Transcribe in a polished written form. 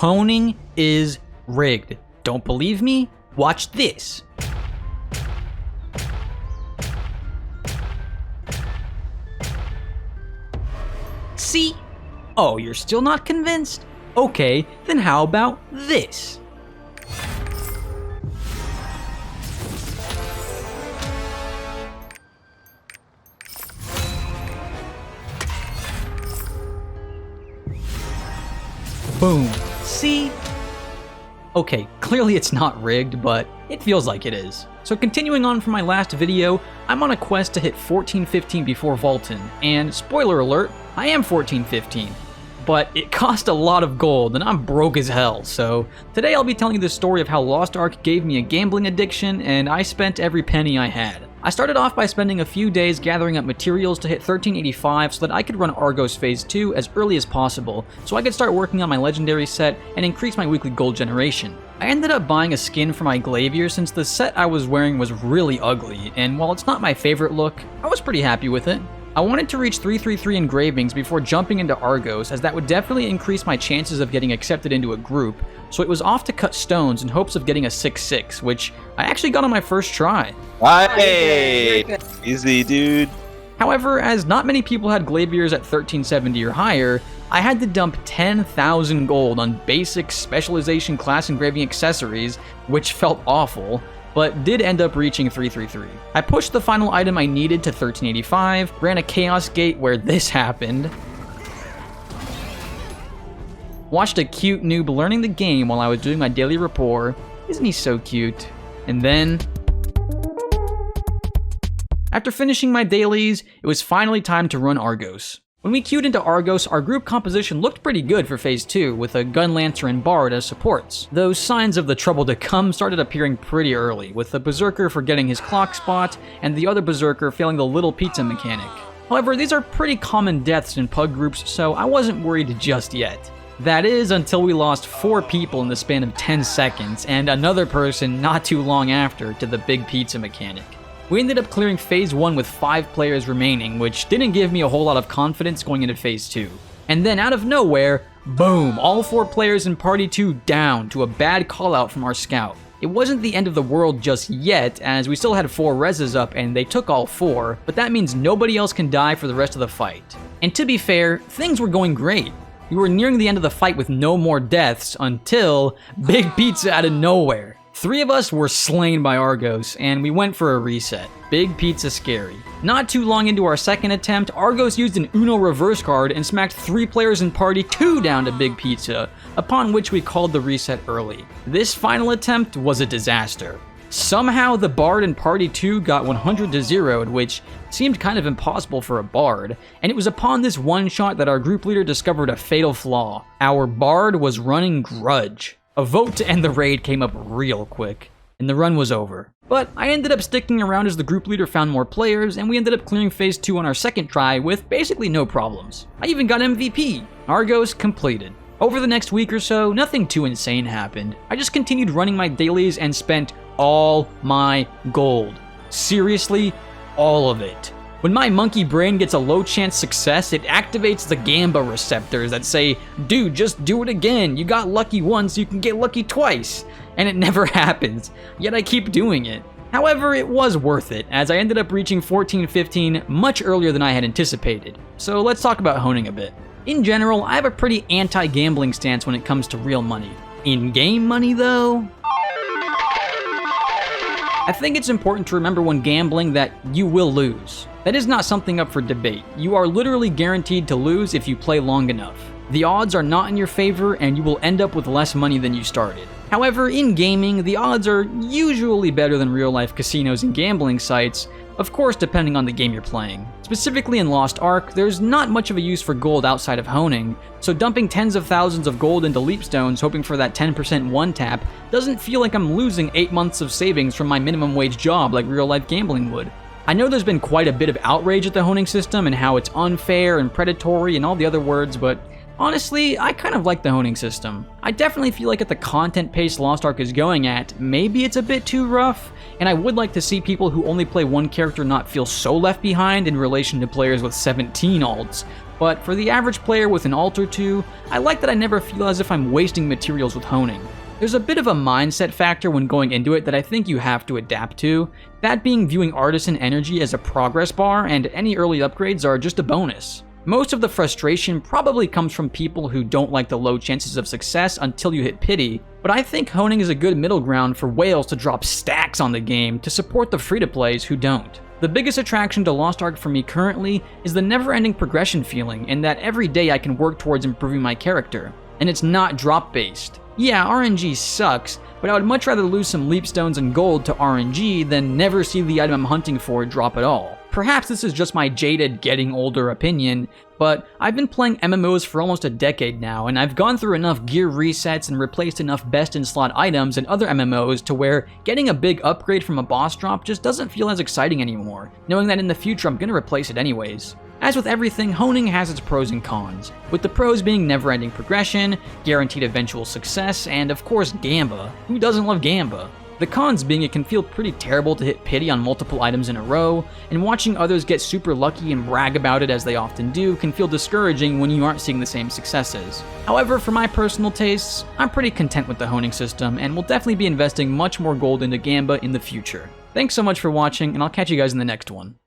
Honing is rigged. Don't believe me? Watch this. See? Oh, you're still not convinced? Okay, then how about this? Boom. See? Okay, clearly it's not rigged, but it feels like it is. So continuing on from my last video, I'm on a quest to hit 1415 before Valtan, and spoiler alert, I am 1415. But it cost a lot of gold, and I'm broke as hell, so today I'll be telling you the story of how Lost Ark gave me a gambling addiction, and I spent every penny I had. I started off by spending a few days gathering up materials to hit 1385 so that I could run Argos Phase 2 as early as possible, so I could start working on my legendary set and increase my weekly gold generation. I ended up buying a skin for my Glaivier since the set I was wearing was really ugly, and while it's not my favorite look, I was pretty happy with it. I wanted to reach 333 engravings before jumping into Argos, as that would definitely increase my chances of getting accepted into a group, so it was off to cut stones in hopes of getting a 6-6, which I actually got on my first try. Hey, easy, dude. However, as not many people had Glaiviers at 1370 or higher, I had to dump 10,000 gold on basic specialization class engraving accessories, which felt awful, but did end up reaching 333. I pushed the final item I needed to 1385, ran a chaos gate where this happened, watched a cute noob learning the game while I was doing my daily rapport, isn't he so cute, and then after finishing my dailies, it was finally time to run Argos. When we queued into Argos, our group composition looked pretty good for Phase 2, with a Gunlancer and Bard as supports. Those signs of the trouble to come started appearing pretty early, with the Berserker forgetting his clock spot, and the other Berserker failing the little pizza mechanic. However, these are pretty common deaths in pug groups, so I wasn't worried just yet. That is, until we lost 4 people in the span of 10 seconds, and another person not too long after to the big pizza mechanic. We ended up clearing Phase 1 with 5 players remaining, which didn't give me a whole lot of confidence going into Phase 2. And then out of nowhere, boom, all 4 players in Party 2 down to a bad callout from our scout. It wasn't the end of the world just yet, as we still had 4 reses up and they took all 4, but that means nobody else can die for the rest of the fight. And to be fair, things were going great. We were nearing the end of the fight with no more deaths until Big Pizza out of nowhere. 3 of us were slain by Argos, and we went for a reset. Big Pizza scary. Not too long into our second attempt, Argos used an Uno reverse card and smacked 3 players in Party 2 down to Big Pizza, upon which we called the reset early. This final attempt was a disaster. Somehow the Bard in Party 2 got 100 to 0'd, which seemed kind of impossible for a Bard, and it was upon this one shot that our group leader discovered a fatal flaw. Our Bard was running Grudge. A vote to end the raid came up real quick, and the run was over. But I ended up sticking around as the group leader found more players, and we ended up clearing Phase 2 on our second try with basically no problems. I even got MVP. Argos completed. Over the next week or so, nothing too insane happened. I just continued running my dailies and spent all my gold. Seriously, all of it. When my monkey brain gets a low chance success, it activates the Gamba receptors that say, dude, just do it again. You got lucky once, you can get lucky twice. And it never happens, yet I keep doing it. However, it was worth it, as I ended up reaching 1415 much earlier than I had anticipated. So let's talk about honing a bit. In general, I have a pretty anti-gambling stance when it comes to real money. In-game money though? I think it's important to remember when gambling that you will lose. That is not something up for debate. You are literally guaranteed to lose if you play long enough. The odds are not in your favor and you will end up with less money than you started. However, in gaming, the odds are usually better than real-life casinos and gambling sites, of course depending on the game you're playing. Specifically in Lost Ark, there's not much of a use for gold outside of honing, so dumping tens of thousands of gold into leapstones hoping for that 10% one-tap doesn't feel like I'm losing 8 months of savings from my minimum wage job like real-life gambling would. I know there's been quite a bit of outrage at the honing system and how it's unfair and predatory and all the other words, but honestly, I kind of like the honing system. I definitely feel like at the content pace Lost Ark is going at, maybe it's a bit too rough, and I would like to see people who only play one character not feel so left behind in relation to players with 17 alts, But for the average player with an alt or two, I like that I never feel as if I'm wasting materials with honing. There's a bit of a mindset factor when going into it that I think you have to adapt to, that being viewing artisan energy as a progress bar and any early upgrades are just a bonus. Most of the frustration probably comes from people who don't like the low chances of success until you hit pity, but I think honing is a good middle ground for whales to drop stacks on the game to support the free-to-plays who don't. The biggest attraction to Lost Ark for me currently is the never-ending progression feeling, in that every day I can work towards improving my character. And it's not drop-based. Yeah, RNG sucks, but I would much rather lose some leap stones and gold to RNG than never see the item I'm hunting for drop at all. Perhaps this is just my jaded, getting older opinion, but I've been playing MMOs for almost a decade now, and I've gone through enough gear resets and replaced enough best-in-slot items in other MMOs to where getting a big upgrade from a boss drop just doesn't feel as exciting anymore, knowing that in the future I'm gonna replace it anyways. As with everything, honing has its pros and cons, with the pros being never-ending progression, guaranteed eventual success, and of course Gamba. Who doesn't love Gamba? The cons being it can feel pretty terrible to hit pity on multiple items in a row, and watching others get super lucky and brag about it as they often do can feel discouraging when you aren't seeing the same successes. However, for my personal tastes, I'm pretty content with the honing system, and will definitely be investing much more gold into Gamba in the future. Thanks so much for watching, and I'll catch you guys in the next one.